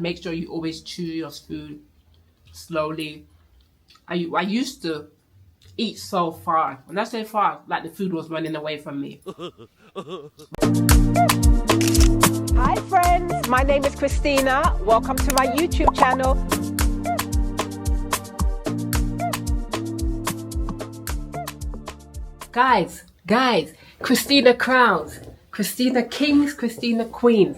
Make sure you always chew your food slowly. I used to eat so fast. When I say fast, like the food was running away from me. Hi friends, my name is Christina. Welcome to my YouTube channel. Guys, Christina Crowns, Christina Kings, Christina Queens.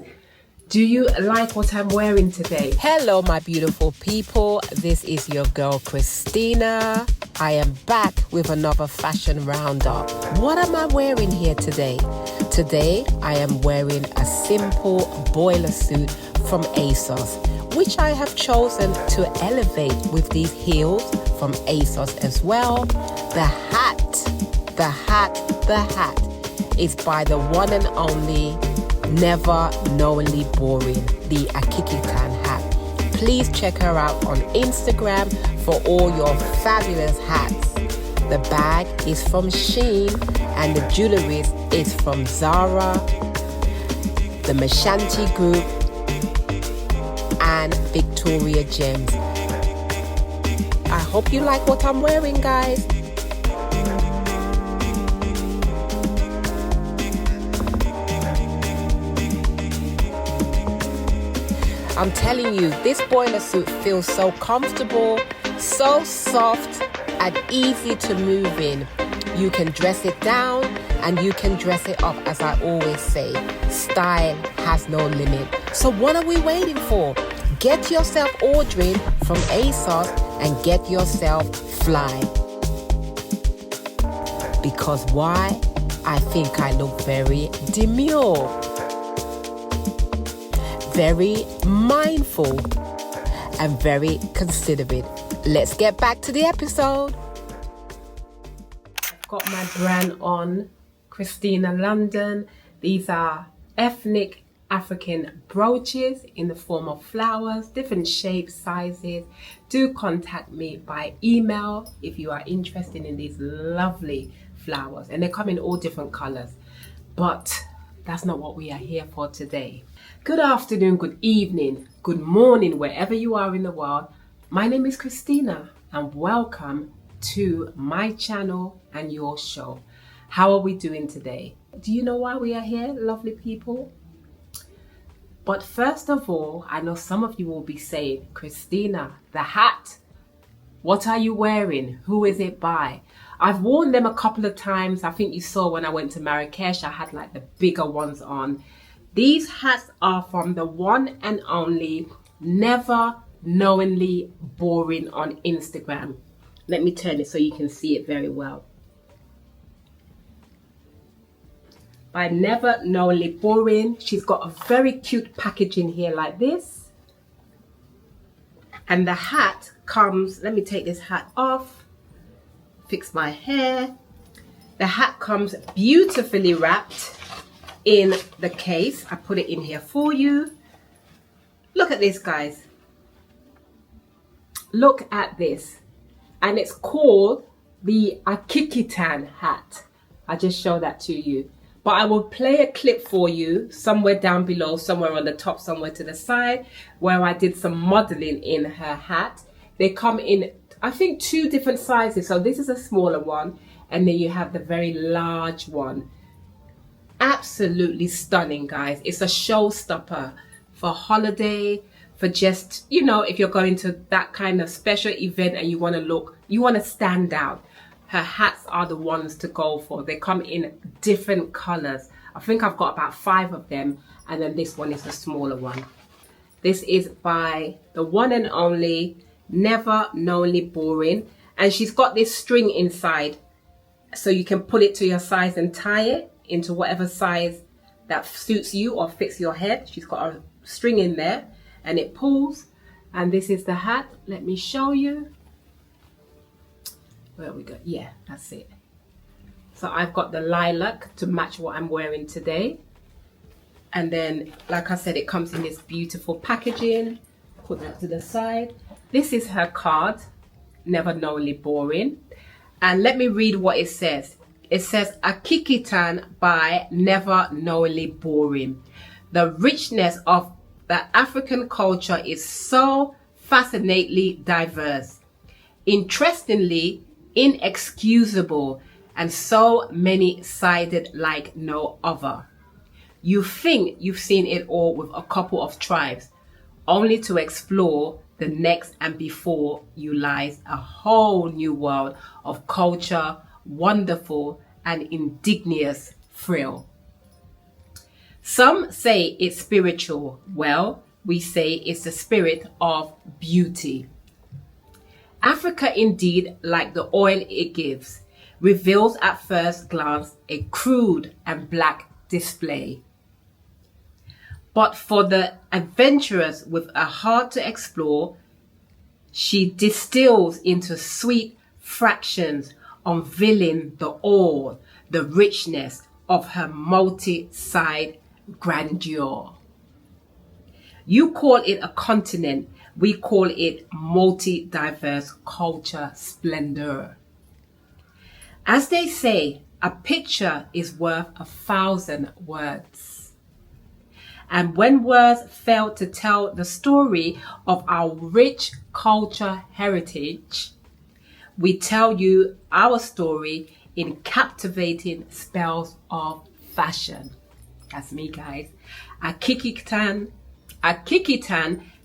Do you like what I'm wearing today? Hello my beautiful people, this is your girl Christina. I am back with another fashion roundup. What am I wearing here today? Today I am wearing a simple Boileesuit from ASOS, which I have chosen to elevate with these heels from ASOS as well. The hat is by the one and only, never knowingly boring, the Akikitan hat. Please check her out on Instagram for all your fabulous hats. The bag is from Shein and the jewelry is from Zara, the Mashanti Group and Rawle James. I hope you like what I'm wearing, guys. I'm telling you, this Boileesuit feels so comfortable, so soft and easy to move in. You can dress it down and you can dress it up, as I always say. Style has no limit. So what are we waiting for? Get yourself ordering from ASOS and get yourself fly. Because why? I think I look very demure, very mindful and very considerate. Let's get back to the episode. I've got my brand on, Christina London. These are ethnic African brooches in the form of flowers, different shapes, sizes. Do contact me by email if you are interested in these lovely flowers, and they come in all different colors, but that's not what we are here for today. Good afternoon, good evening, good morning, wherever you are in the world. My name is Christina and welcome to my channel and your show. How are we doing today? Do you know why we are here, lovely people? But first of all, I know some of you will be saying, Christina, the hat, what are you wearing? Who is it by? I've worn them a couple of times. I think you saw when I went to Marrakesh, I had like the bigger ones on. These hats are from the one and only, never knowingly boring on Instagram. Let me turn it so you can see it very well. By never knowingly boring. She's got a very cute packaging here like this. And the hat comes, let me take this hat off, fix my hair. The hat comes beautifully wrapped in the case. I put it in here for you. Look at this, guys. Look at this. And it's called the Akikitan hat. I just show that to you. But I will play a clip for you somewhere down below, somewhere on the top, somewhere to the side, where I did some modeling in her hat. They come in, I think, 2 different sizes. So this is a smaller one, and then you have the very large one. Absolutely stunning, guys. It's a showstopper for holiday, for just, you know, if you're going to that kind of special event and you want to look, you want to stand out. Her hats are the ones to go for. They come in different colors. I think I've got about 5 of them, and then this one is the smaller one. This is by the one and only, never knowingly boring, and she's got this string inside, so you can pull it to your size and tie it into whatever size that suits you or fits your head. She's got a string in there and it pulls, and this is the hat. Let me show you. Where we go? Yeah, that's it. So I've got the lilac to match what I'm wearing today. And then, like I said, it comes in this beautiful packaging. Put that to the side. This is her card, never knowingly boring. And let me read what it says. It says, Akikitan by never knowingly boring. The richness of that African culture is so fascinatingly diverse, interestingly inexcusable, and so many-sided like no other. You think you've seen it all with a couple of tribes, only to explore the next, and before you lies a whole new world of culture, wonderful and indigenous thrill. Some say it's spiritual. Well, we say it's the spirit of beauty. Africa, indeed, like the oil it gives, reveals at first glance a crude and black display. But for the adventurous with a heart to explore, she distills into sweet fractions, unveiling the awe, the richness of her multi-side grandeur. You call it a continent, we call it multi-diverse culture splendor. As they say, a picture is worth 1,000 words. And when words fail to tell the story of our rich culture heritage, we tell you our story in captivating spells of fashion. That's me, guys. A Kikitan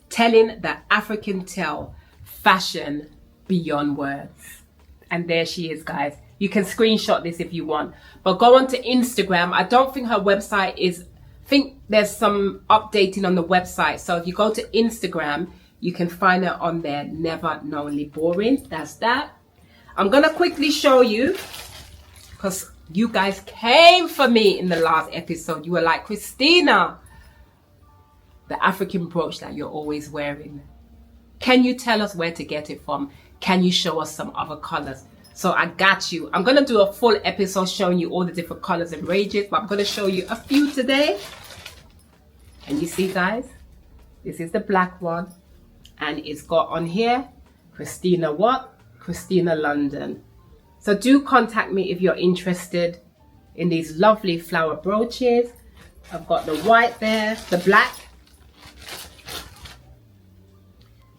telling the African tale, fashion beyond words. And there she is, guys. You can screenshot this if you want. But go on to Instagram. I don't think her website is... I think there's some updating on the website. So if you go to Instagram, you can find her on there. Never Knowingly Boring. That's that. I'm going to quickly show you, because you guys came for me in the last episode. You were like, Christina, the African brooch that you're always wearing, can you tell us where to get it from? Can you show us some other colors? So I got you. I'm going to do a full episode showing you all the different colors and ranges, but I'm going to show you a few today. And you see, guys, this is the black one. And it's got on here, Christina what? Christina London. So do contact me if you're interested in these lovely flower brooches. I've got the white there, the black.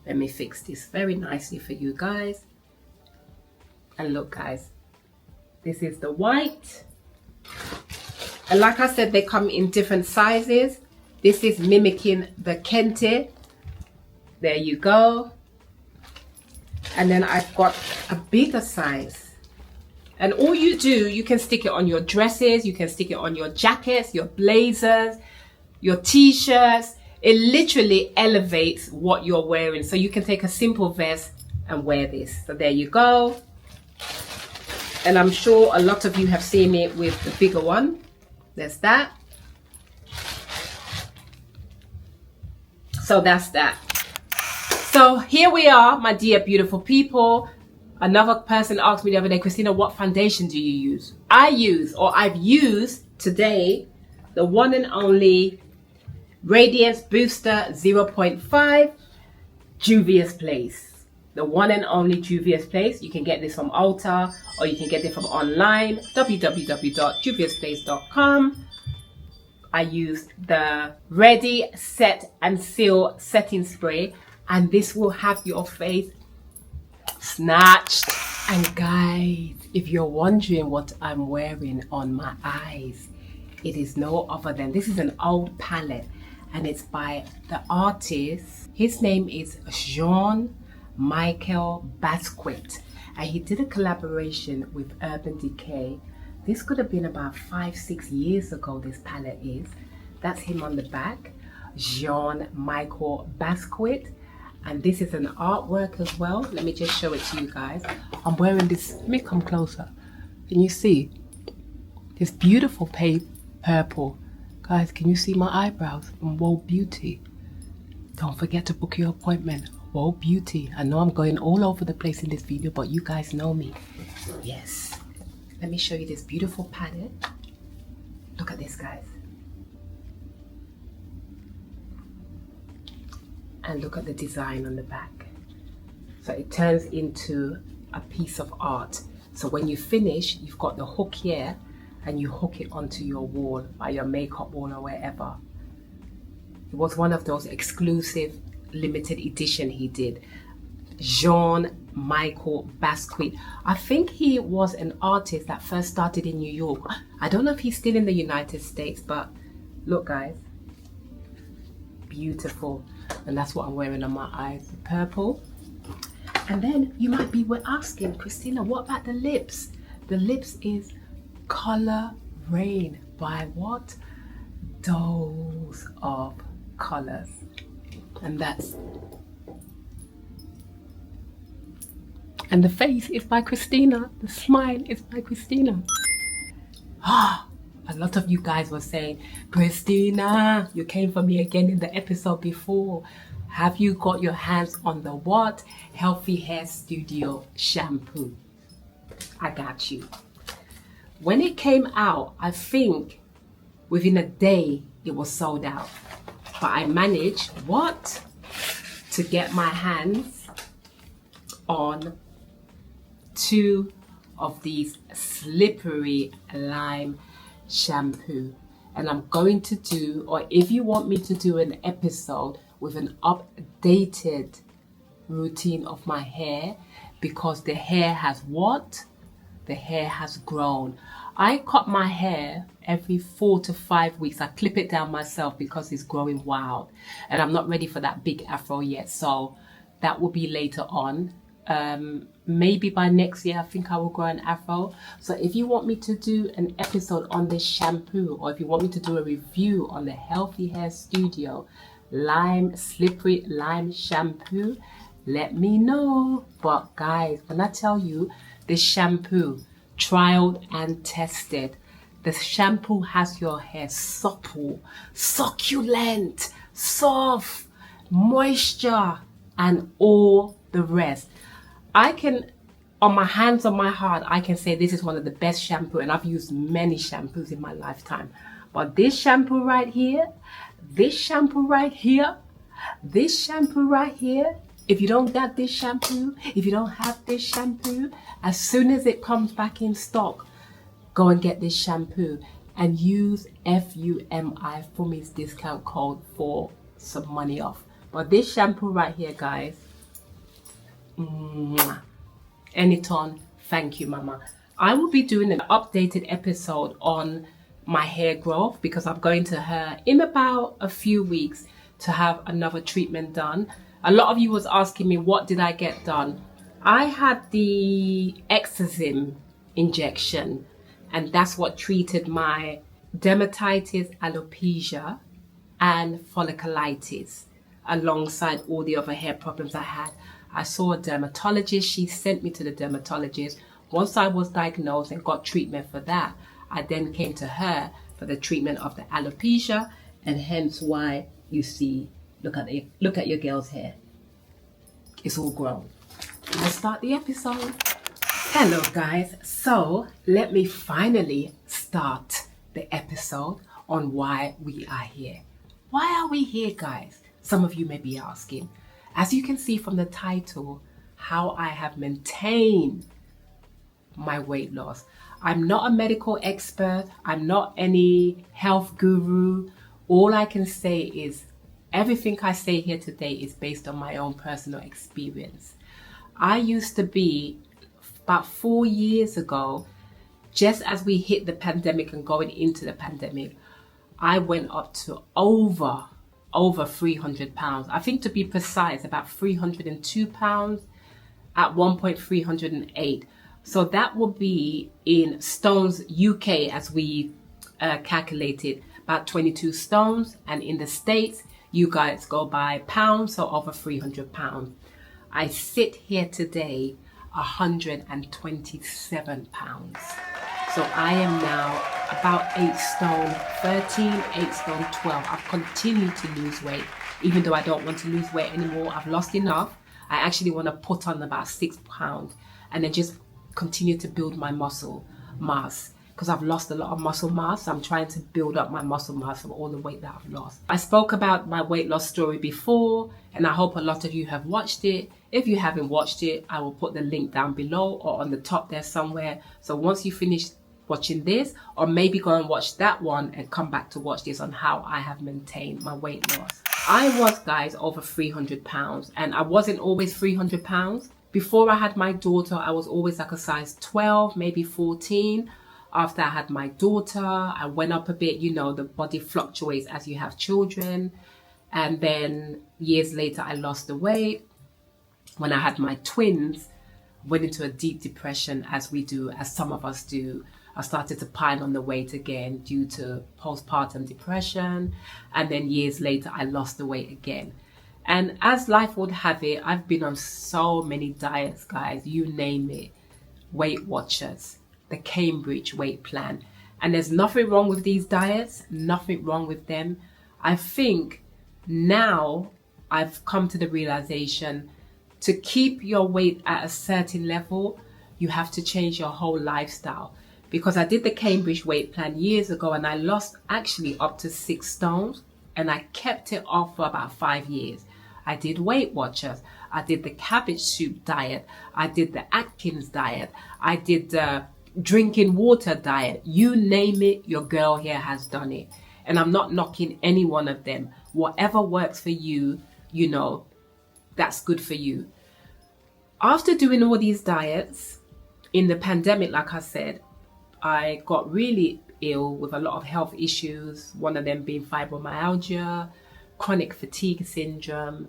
Let me fix this very nicely for you guys. And look, guys, this is the white. And like I said, they come in different sizes. This is mimicking the kente. There you go. And then I've got a bigger size. And all you do, you can stick it on your dresses, you can stick it on your jackets, your blazers, your t-shirts. It literally elevates what you're wearing. So you can take a simple vest and wear this. So there you go. And I'm sure a lot of you have seen it with the bigger one. There's that. So that's that. So here we are, my dear beautiful people. Another person asked me the other day, Christina, what foundation do you use? I've used today the one and only Radiance Booster 0.5 Juvia's Place. The one and only Juvia's Place. You can get this from Ulta or you can get it from online, www.juviasplace.com. I used the Ready, Set and Seal setting spray, and this will have your face snatched. And guys, if you're wondering what I'm wearing on my eyes, it is no other than, this is an old palette and it's by the artist. His name is Jean-Michel Basquiat, and he did a collaboration with Urban Decay. This could have been about 5-6 years ago, this palette is. That's him on the back, Jean-Michel Basquiat. And this is an artwork as well. Let me just show it to you guys. I'm wearing this, let me come closer. Can you see? This beautiful purple. Guys, can you see my eyebrows from Rawle Beauty? Don't forget to book your appointment. Rawle Beauty. I know I'm going all over the place in this video, but you guys know me. Yes. Let me show you this beautiful palette. Look at this, guys. And look at the design on the back. So it turns into a piece of art. So when you finish, you've got the hook here and you hook it onto your wall, by your makeup wall or wherever. It was one of those exclusive limited edition he did. Jean-Michel Basquiat. I think he was an artist that first started in New York. I don't know if he's still in the United States, but look guys, beautiful. And that's what I'm wearing on my eyes, purple. And then you might be asking, Christina, what about the lips? The lips is Color Rain by what? Dose of Colors. And the face is by Christina. The smile is by Christina. A lot of you guys were saying, Christina, you came for me again in the episode before. Have you got your hands on the what? Healthy Hair Studio shampoo. I got you. When it came out, I think within a day it was sold out. But I managed to get my hands on 2 of these slippery lime shampoo. And I'm going to do, or if you want me to do an episode with an updated routine of my hair, because the hair has the hair has grown. I cut my hair every 4 to 5 weeks. I clip it down myself because it's growing wild, and I'm not ready for that big afro yet, so that will be later on. Maybe by next year I think I will grow an afro. So if you want me to do an episode on this shampoo, or if you want me to do a review on the Healthy Hair Studio slippery lime shampoo, let me know. But guys, when I tell you this shampoo, trialed and tested, the shampoo has your hair supple, succulent, soft, moisture, and all the rest. I can, on my hands, on my heart, I can say this is one of the best shampoo, and I've used many shampoos in my lifetime. But this shampoo right here, this shampoo right here, this shampoo right here, if you don't get this shampoo, if you don't have this shampoo, as soon as it comes back in stock, go and get this shampoo and use FUMI for me discount code for some money off. But this shampoo right here, guys, Anytone, thank you, mama. I will be doing an updated episode on my hair growth because I'm going to her in about a few weeks to have another treatment done. A lot of you was asking me, what did I get done? I had the Exazim injection, and that's what treated my dermatitis, alopecia, and folliculitis, alongside all the other hair problems I had. I saw a dermatologist. She sent me to the dermatologist. Once I was diagnosed and got treatment for that, I then came to her for the treatment of the alopecia, and hence why you see, look at your girl's hair. It's all grown. Let's start the episode. Hello guys. So let me finally start the episode on why we are here. Why are we here, guys? Some of you may be asking. As you can see from the title, how I have maintained my weight loss. I'm not a medical expert. I'm not any health guru. All I can say is everything I say here today is based on my own personal experience. I used to be, about 4 years ago, just as we hit the pandemic and going into the pandemic, I went up to over 300 pounds. I think to be precise, about 302 pounds, at one point 308. So that will be in stones UK as we calculated, about 22 stones. And in the States, you guys go by pounds, so over 300 pounds. I sit here today 127 pounds. So I am now about 8 stone 13, 8 stone 12. I've continued to lose weight, even though I don't want to lose weight anymore. I've lost enough. I actually want to put on about 6 pounds and then just continue to build my muscle mass, because I've lost a lot of muscle mass. I'm trying to build up my muscle mass from all the weight that I've lost. I spoke about my weight loss story before, and I hope a lot of you have watched it. If you haven't watched it, I will put the link down below or on the top there somewhere. So once you finish watching this, or maybe go and watch that one and come back to watch this on how I have maintained my weight loss. I was, guys, over 300 pounds, and I wasn't always 300 pounds. Before I had my daughter, I was always like a size 12, maybe 14. After I had my daughter, I went up a bit. You know, the body fluctuates as you have children. And then years later, I lost the weight. When I had my twins, went into a deep depression, as we do, as some of us do. I started to pile on the weight again due to postpartum depression. And then years later, I lost the weight again. And as life would have it, I've been on so many diets, guys, you name it. Weight Watchers, the Cambridge weight plan. And there's nothing wrong with these diets, nothing wrong with them. I think now I've come to the realization, to keep your weight at a certain level, you have to change your whole lifestyle. Because I did the Cambridge weight plan years ago, and I lost actually up to 6 stones, and I kept it off for about 5 years. I did Weight Watchers. I did the cabbage soup diet. I did the Atkins diet. I did the drinking water diet. You name it, your girl here has done it. And I'm not knocking any one of them. Whatever works for you, you know, that's good for you. After doing all these diets, in the pandemic, like I said, I got really ill with a lot of health issues, one of them being fibromyalgia, chronic fatigue syndrome,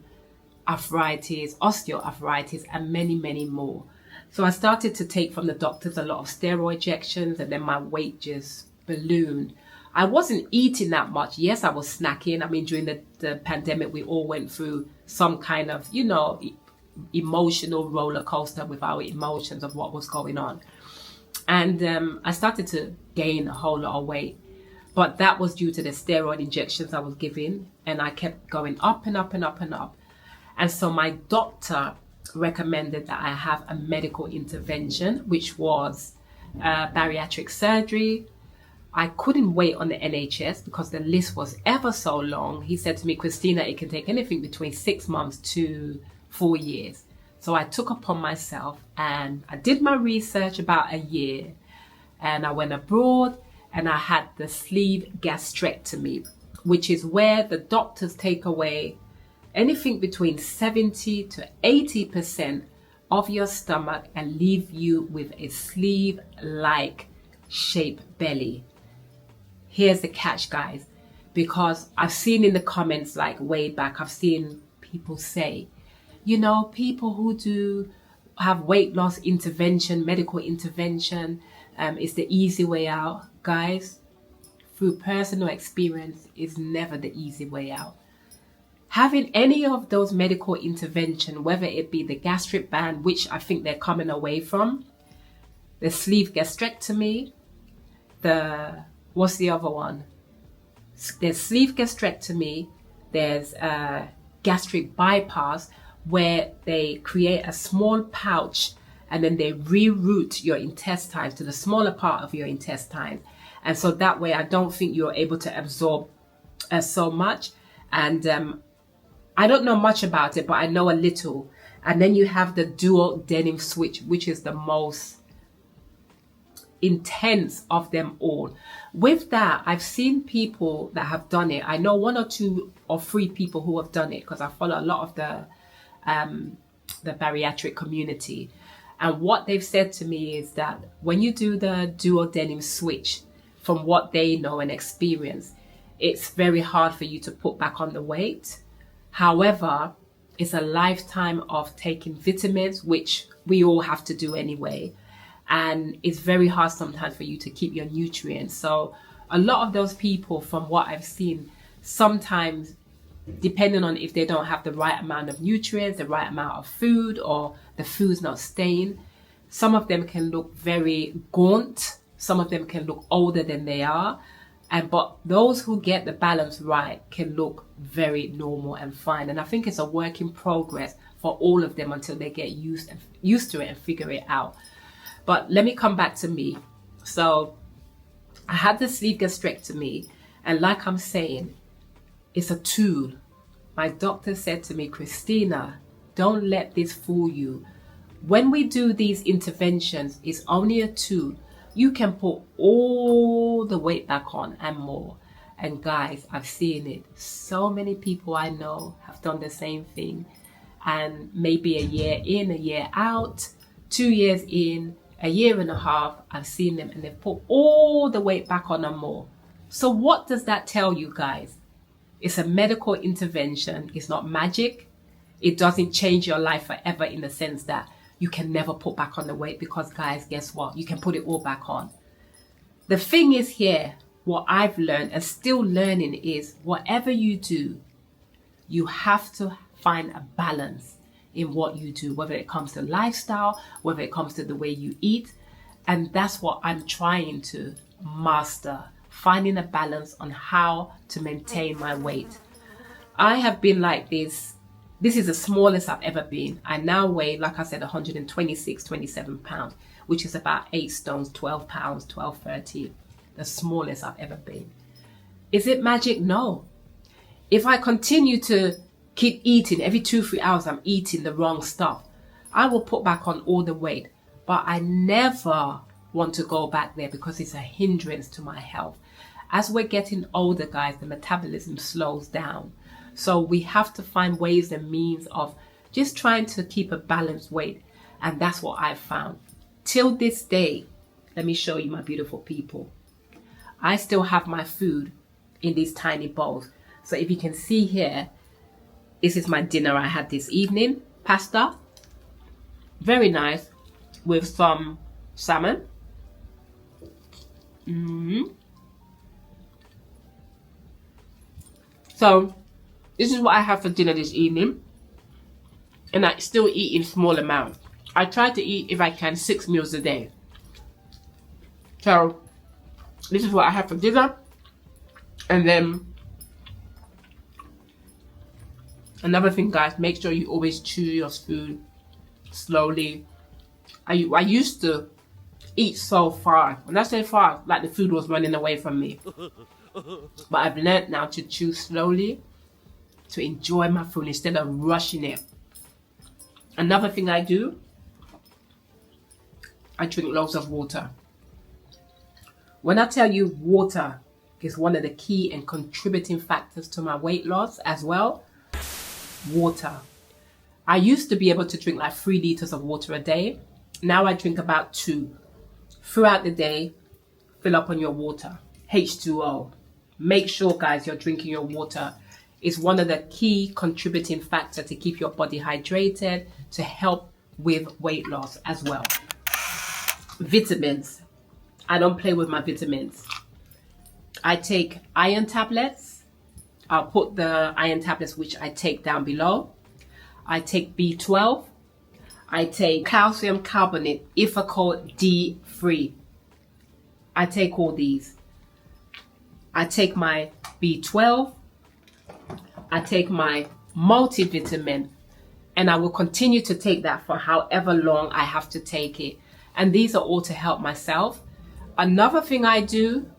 arthritis, osteoarthritis, and many, many more. So I started to take from the doctors a lot of steroid injections, and then my weight just ballooned. I wasn't eating that much. Yes, I was snacking. I mean, during the pandemic, we all went through some kind of, you know, emotional roller coaster with our emotions of what was going on. And I started to gain a whole lot of weight. But that was due to the steroid injections I was given. And I kept going up and up and up and up. And so my doctor recommended that I have a medical intervention, which was bariatric surgery. I couldn't wait on the NHS because the list was ever so long. He said to me, Christina, it can take anything between 6 months to 4 years. So I took upon myself and I did my research about a year, and I went abroad and I had the sleeve gastrectomy, which is where the doctors take away anything between 70 to 80% of your stomach and leave you with a sleeve-like shaped belly. Here's the catch, guys, because I've seen in the comments, like way back, I've seen people say, you know, people who do have weight loss intervention, medical intervention, is the easy way out. Guys, through personal experience, is never the easy way out. Having any of those medical intervention, whether it be the gastric band, which I think they're coming away from, the sleeve gastrectomy, what's the other one? There's sleeve gastrectomy, there's gastric bypass, where they create a small pouch and then they reroute your intestines to the smaller part of your intestine. And so that way, I don't think you're able to absorb so much. And I don't know much about it, but I know a little. And then you have the dual denim switch, which is the most intense of them all. With that, I've seen people that have done it. I know 1 or 2 or 3 people who have done it, because I follow a lot of the bariatric community. And what they've said to me is that when you do the dual denim switch, from what they know and experience, it's very hard for you to put back on the weight. However, it's a lifetime of taking vitamins, which we all have to do anyway. And it's very hard sometimes for you to keep your nutrients. So a lot of those people, from what I've seen, sometimes, depending on if they don't have the right amount of nutrients, the right amount of food, or the food's not staying, some of them can look very gaunt. Some of them can look older than they are. But those who get the balance right can look very normal and fine. And I think it's a work in progress for all of them until they get used to it and figure it out. But let me come back to me. So I had the sleeve gastrectomy, and like I'm saying, it's a tool. My doctor said to me, Christina, don't let this fool you. When we do these interventions, it's only a tool. you can put all the weight back on and more. And guys, I've seen it. So many people I know have done the same thing. And maybe a year in, a year out, 2 years in, a year and a half, I've seen them and they've put all the weight back on and more. So what does that tell you guys? It's a medical intervention. It's not magic. It doesn't change your life forever in the sense that you can never put back on the weight, because guys, guess what? You can put it all back on. The thing is here, what I've learned and still learning is whatever you do, you have to find a balance in what you do, whether it comes to lifestyle, whether it comes to the way you eat. And that's what I'm trying to master, finding a balance on how to maintain my weight. I have been like this. This is the smallest I've ever been. I now weigh, like I said, 126, 27 pounds, which is about 8 stones, 12 pounds, 12, 13. The smallest I've ever been. Is it magic? No. If I continue to keep eating, every 2-3 hours I'm eating the wrong stuff, I will put back on all the weight. But I never want to go back there because it's a hindrance to my health. As we're getting older, guys, the metabolism slows down. So we have to find ways and means of just trying to keep a balanced weight. And that's what I've found. Till this day, let me show you, my beautiful people. I still have my food in these tiny bowls. So if you can see here, this is my dinner I had this evening. Pasta. Very nice. With some salmon. So this is what I have for dinner this evening. And I still eat in small amounts. I try to eat, if I can, 6 meals a day. So this is what I have for dinner. And then another thing, guys, make sure you always chew your food slowly. I used to eat so fast. When I say fast, like the food was running away from me. But I've learned now to chew slowly, to enjoy my food instead of rushing it. Another thing I do, I drink loads of water. When I tell you water is one of the key and contributing factors to my weight loss as well, water. I used to be able to drink like 3 liters of water a day. Now I drink about 2. Throughout the day, fill up on your water. H2O. Make sure, guys, you're drinking your water. It's one of the key contributing factors to keep your body hydrated, to help with weight loss as well. Vitamins. I don't play with my vitamins. I take iron tablets. I'll put the iron tablets which I take down below. I take B12. I take calcium carbonate, Ifaco D3. I take all these. I take my B12. I take my multivitamin. And I will continue to take that for however long I have to take it. And these are all to help myself. Another thing I do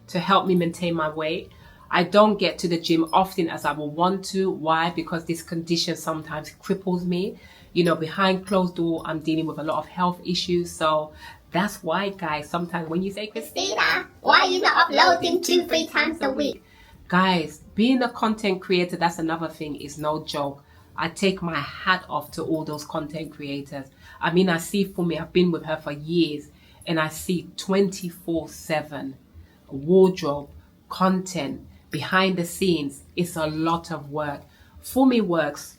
to help me maintain my weight, I don't get to the gym often as I would want to. Why? Because this condition sometimes cripples me. You know, behind closed door, I'm dealing with a lot of health issues. So that's why, guys, sometimes when you say, Christina, why are you not uploading 2-3 times a week? Guys, being a content creator, that's another thing, is no joke. I take my hat off to all those content creators. I mean, I see for me, I've been with her for years, and I see 24/7 wardrobe, content, behind the scenes. It's a lot of work. For me, works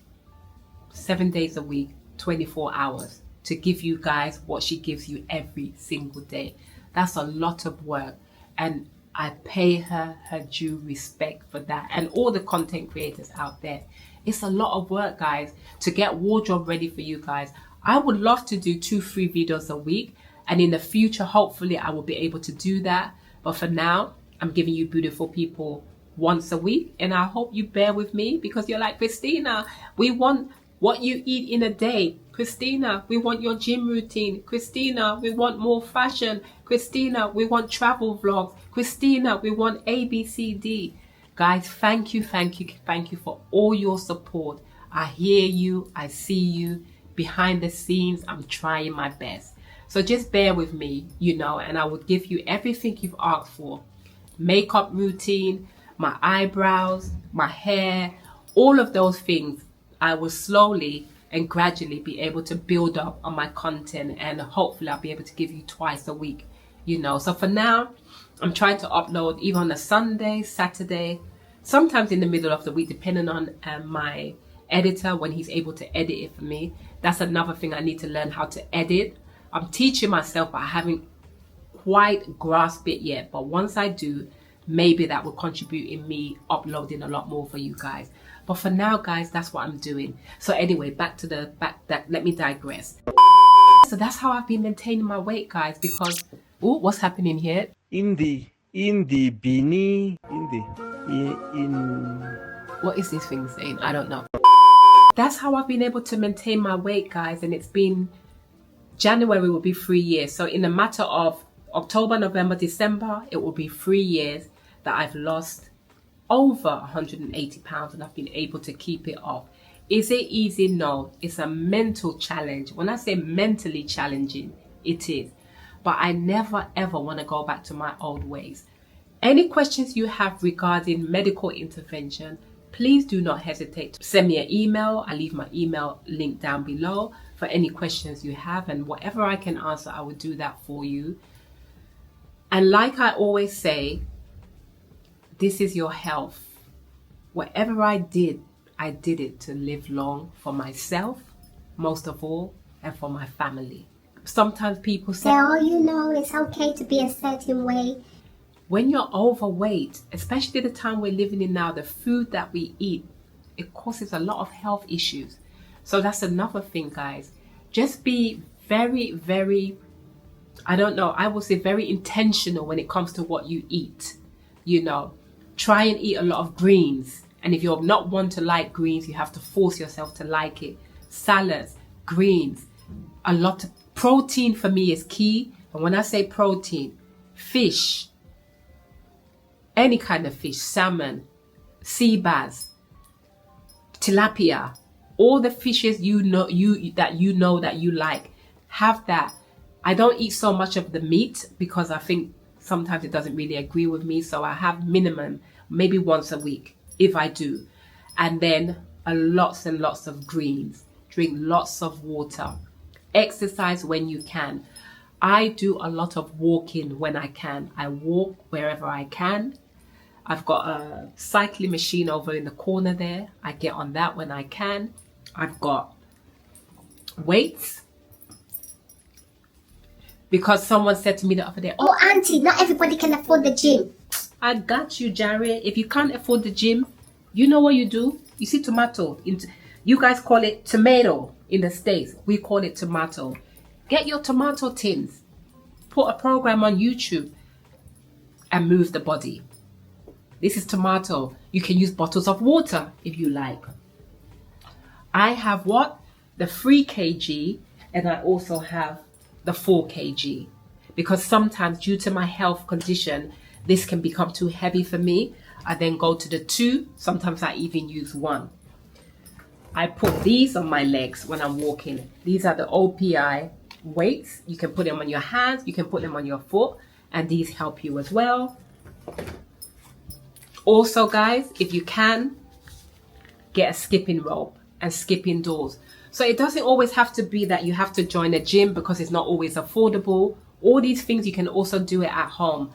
7 days a week, 24 hours to give you guys what she gives you every single day. That's a lot of work, and I pay her due respect for that. And all the content creators out there, it's a lot of work, guys, to get wardrobe ready for you guys. I would love to do 2-3 videos a week, and in the future, hopefully I will be able to do that. But for now, I'm giving you beautiful people once a week, and I hope you bear with me, because you're like, Christina, we want what you eat in a day. Christina, we want your gym routine. Christina, we want more fashion. Christina, we want travel vlogs. Christina, we want ABCD. Guys, thank you for all your support. I hear you, I see you. Behind the scenes, I'm trying my best. So just bear with me, you know, and I will give you everything you've asked for. Makeup routine, my eyebrows, my hair, all of those things. I will slowly and gradually be able to build up on my content, and hopefully I'll be able to give you twice a week, you know. So for now, I'm trying to upload either on a Sunday, Saturday, sometimes in the middle of the week, depending on my editor, when he's able to edit it for me. That's another thing I need to learn, how to edit. I'm teaching myself, but I haven't quite grasped it yet. But once I do, maybe that will contribute in me uploading a lot more for you guys. But for now, guys, that's what I'm doing. So anyway, let me digress. So that's how I've been maintaining my weight, guys, because what's happening here? What is this thing saying? I don't know. That's how I've been able to maintain my weight, guys, and it's been, January will be 3 years. So in a matter of October, November, December, it will be 3 years that I've lost over 180 pounds, and I've been able to keep it off. Is it easy? No, it's a mental challenge. When I say mentally challenging, it is. But I never ever want to go back to my old ways. Any questions you have regarding medical intervention, please do not hesitate to send me an email. I leave my email link down below for any questions you have, and whatever I can answer, I will do that for you. And like I always say, this is your health. Whatever I did it to live long for myself, most of all, and for my family. Sometimes people say, oh, you know, it's okay to be a certain way. When you're overweight, especially the time we're living in now, the food that we eat, it causes a lot of health issues. So that's another thing, guys. Just be very, very, I don't know, I will say very intentional when it comes to what you eat. You know, try and eat a lot of greens. And if you're not one to like greens, you have to force yourself to like it. Salads, greens, a lot of protein for me is key. And when I say protein, fish, any kind of fish, salmon, sea bass, tilapia, all the fishes that you like, have that. I don't eat so much of the meat because I think sometimes it doesn't really agree with me. So I have minimum, maybe once a week, if I do. And then lots and lots of greens. Drink lots of water. Exercise when you can. I do a lot of walking when I can. I walk wherever I can. I've got a cycling machine over in the corner there. I get on that when I can. I've got weights. Because someone said to me the other day, oh, auntie, not everybody can afford the gym. I got you, Jerry. If you can't afford the gym, you know what you do? You see tomato. You guys call it tomato in the States. We call it tomato. Get your tomato tins. Put a program on YouTube and move the body. This is tomato. You can use bottles of water if you like. I have what? The 3 kg, and I also have the 4 kg. Because sometimes due to my health condition, this can become too heavy for me. I then go to the 2. Sometimes I even use 1. I put these on my legs when I'm walking. These are the OPI weights. You can put them on your hands. You can put them on your foot. And these help you as well. Also, guys, if you can, get a skipping rope and skip indoors. So it doesn't always have to be that you have to join a gym because it's not always affordable. All these things, you can also do it at home.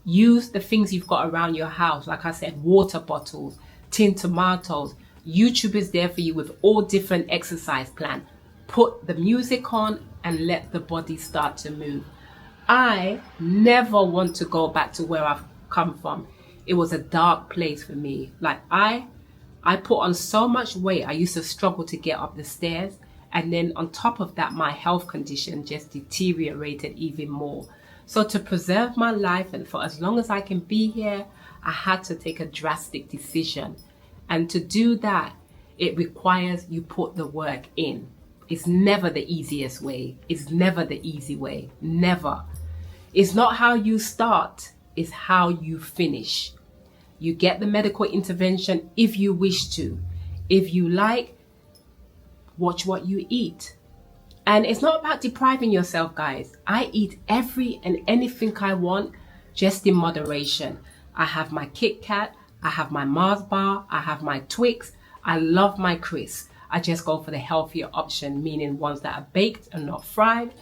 Use the things you've got around your house. Like I said, water bottles, tin tomatoes. YouTube is there for you with all different exercise plans. Put the music on and let the body start to move. I never want to go back to where I've come from. It was a dark place for me. Like I put on so much weight. I used to struggle to get up the stairs. And then on top of that, my health condition just deteriorated even more. So to preserve my life and for as long as I can be here, I had to take a drastic decision. And to do that, it requires you put the work in. It's never the easiest way. It's never the easy way. Never. It's not how you start. It's how you finish. You get the medical intervention if you wish to. If you like, watch what you eat. And it's not about depriving yourself, guys. I eat every and anything I want, just in moderation. I have my Kit Kat, I have my Mars bar, I have my Twix. I love my crisps. I just go for the healthier option, meaning ones that are baked and not fried.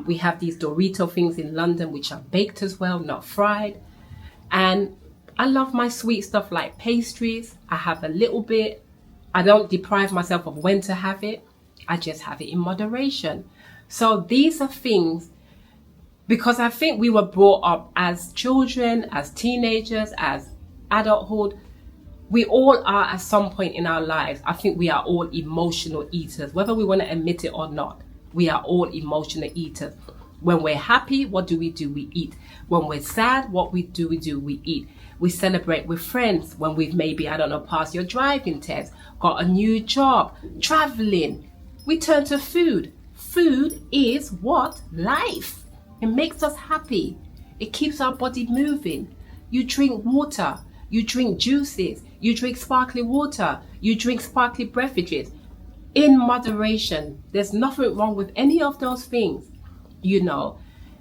We have these Dorito things in London, which are baked as well, not fried. And I love my sweet stuff like pastries. I have a little bit. I don't deprive myself of when to have it. I just have it in moderation. So these are things, because I think we were brought up as children, as teenagers, as adulthood. We all are at some point in our lives. I think we are all emotional eaters, whether we want to admit it or not. We are all emotional eaters. When we're happy, what do? We eat. When we're sad, what we do? We eat. We celebrate with friends when we've maybe, I don't know, passed your driving test, got a new job, traveling. We turn to food. Food is what? Life. It makes us happy. It keeps our body moving. You drink water. You drink juices. You drink sparkling water. You drink sparkling beverages. In moderation. There's nothing wrong with any of those things, you know.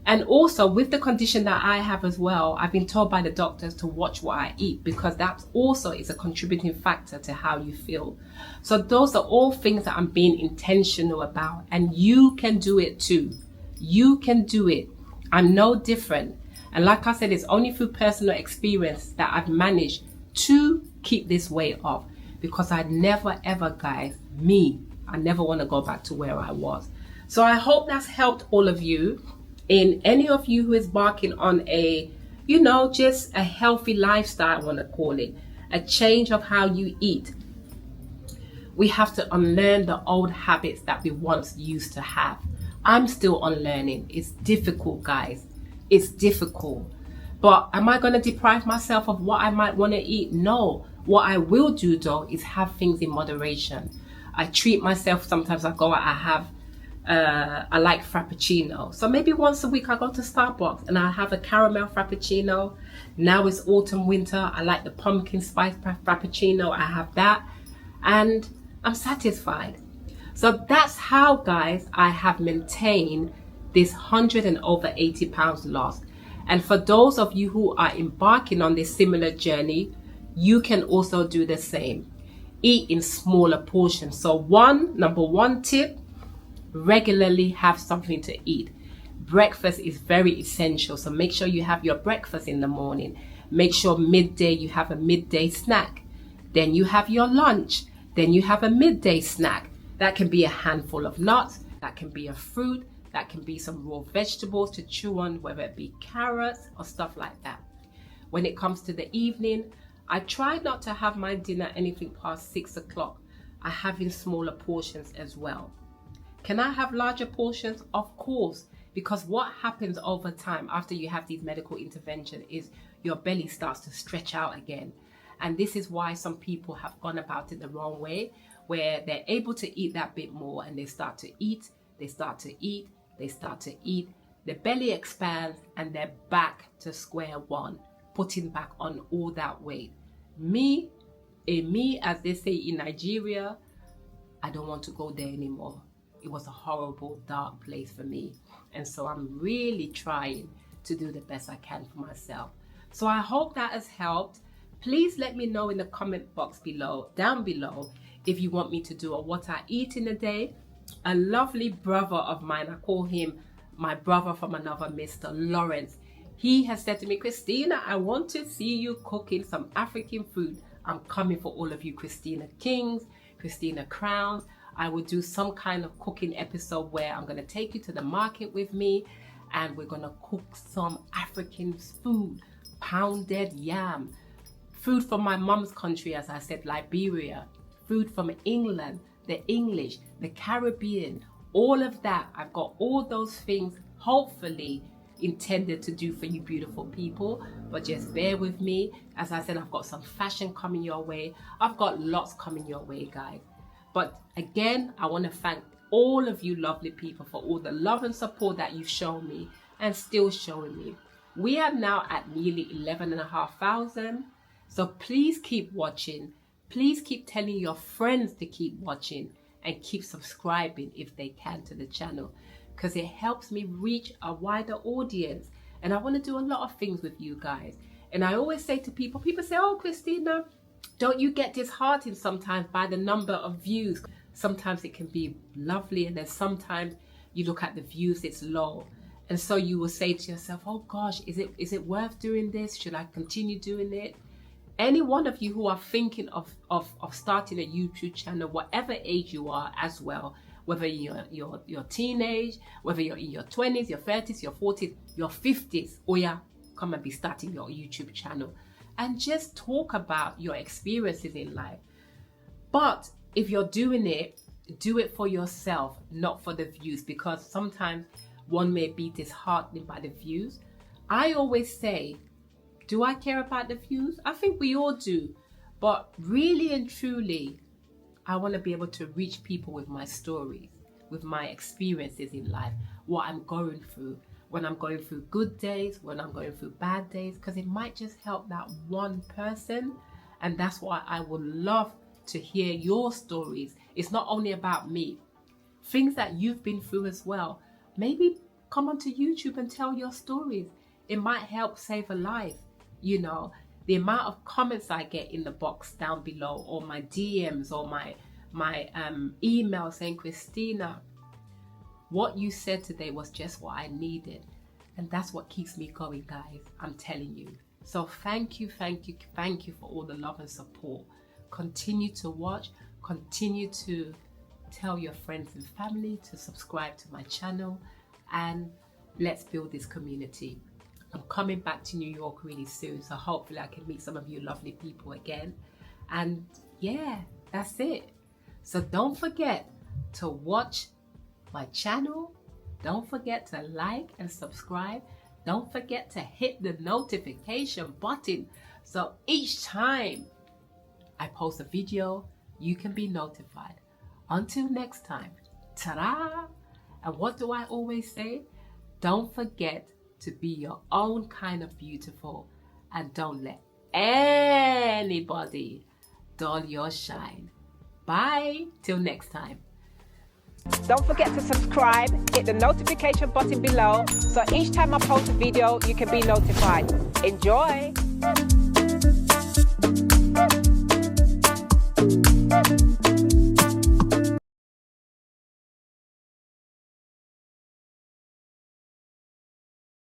And also with the condition that I have as well, I've been told by the doctors to watch what I eat, because that also is a contributing factor to how you feel. So those are all things that I'm being intentional about, and you can do it too. You can do it. I'm no different. And like I said, it's only through personal experience that I've managed to keep this weight off, because I never ever, guys, I never want to go back to where I was. So I hope that's helped all of you. In any of you who is embarking on a, you know, just a healthy lifestyle, I want to call it, a change of how you eat. We have to unlearn the old habits that we once used to have. I'm still unlearning. It's difficult, guys. It's difficult. But am I going to deprive myself of what I might want to eat? No. What I will do, though, is have things in moderation. I treat myself. Sometimes I go out, I like Frappuccino. So maybe once a week I go to Starbucks and I have a caramel Frappuccino. Now it's autumn, winter. I like the pumpkin spice Frappuccino. I have that and I'm satisfied. So that's how, guys, I have maintained this 180 pounds loss. And for those of you who are embarking on this similar journey, you can also do the same. Eat in smaller portions. So number one tip, regularly have something to eat. Breakfast is very essential. So make sure you have your breakfast in the morning. Make sure midday you have a midday snack. Then you have your lunch. Then you have a midday snack. That can be a handful of nuts. That can be a fruit. That can be some raw vegetables to chew on, whether it be carrots or stuff like that. When it comes to the evening, I try not to have my dinner anything past 6 o'clock. I have in smaller portions as well. Can I have larger portions? Of course, because what happens over time after you have these medical interventions is your belly starts to stretch out again. And this is why some people have gone about it the wrong way, where they're able to eat that bit more and they start to eat, they start to eat, they start to eat, the belly expands and they're back to square one, putting back on all that weight. Me, as they say in Nigeria, I don't want to go there anymore. It was a horrible, dark place for me. And so I'm really trying to do the best I can for myself. So I hope that has helped. Please let me know in the comment box down below, if you want me to do a what I eat in a day. A lovely brother of mine, I call him my brother from another, Mr. Lawrence. He has said to me, Christina, I want to see you cooking some African food. I'm coming for all of you, Christina Kings, Christina Crowns. I will do some kind of cooking episode where I'm going to take you to the market with me and we're going to cook some African food, pounded yam, food from my mom's country, as I said, Liberia, food from England, the English, the Caribbean, all of that. I've got all those things hopefully intended to do for you beautiful people, but just bear with me. As I said, I've got some fashion coming your way. I've got lots coming your way, guys. But again, I want to thank all of you lovely people for all the love and support that you've shown me and still showing me. We are now at nearly 11,500. So please keep watching. Please keep telling your friends to keep watching. and keep subscribing if they can to the channel, because it helps me reach a wider audience. And I want to do a lot of things with you guys. And I always say to people say, oh, Christina, don't you get disheartened sometimes by the number of views? Sometimes it can be lovely, and then sometimes you look at the views, it's low. And so you will say to yourself, oh gosh, is it worth doing this? Should I continue doing it? Any one of you who are thinking of starting a YouTube channel, whatever age you are as well, whether you're teenage, whether you're in your 20s, your 30s, your 40s, your 50s, or yeah, come and be starting your YouTube channel and just talk about your experiences in life. But if you're doing it, do it for yourself, not for the views, because sometimes one may be disheartened by the views. I always say, do I care about the views? I think we all do. But really and truly, I want to be able to reach people with my stories, with my experiences in life, what I'm going through, when I'm going through good days, when I'm going through bad days, because it might just help that one person. And that's why I would love to hear your stories. It's not only about me, things that you've been through as well. Maybe come onto YouTube and tell your stories. It might help save a life. You know, the amount of comments I get in the box down below, or my DMs, or my email saying, Christina, what you said today was just what I needed. And that's what keeps me going, guys. I'm telling you. So thank you for all the love and support. Continue to watch, continue to tell your friends and family to subscribe to my channel, and let's build this community. I'm coming back to New York really soon, so hopefully I can meet some of you lovely people again. And yeah, that's it. So don't forget to watch my channel. Don't forget to like and subscribe. Don't forget to hit the notification button, so each time I post a video, you can be notified. Until next time, ta-da! And what do I always say? Don't forget to be your own kind of beautiful, and don't let anybody dull your shine. Bye, till next time. Don't forget to subscribe, hit the notification button below, so each time I post a video, you can be notified. Enjoy!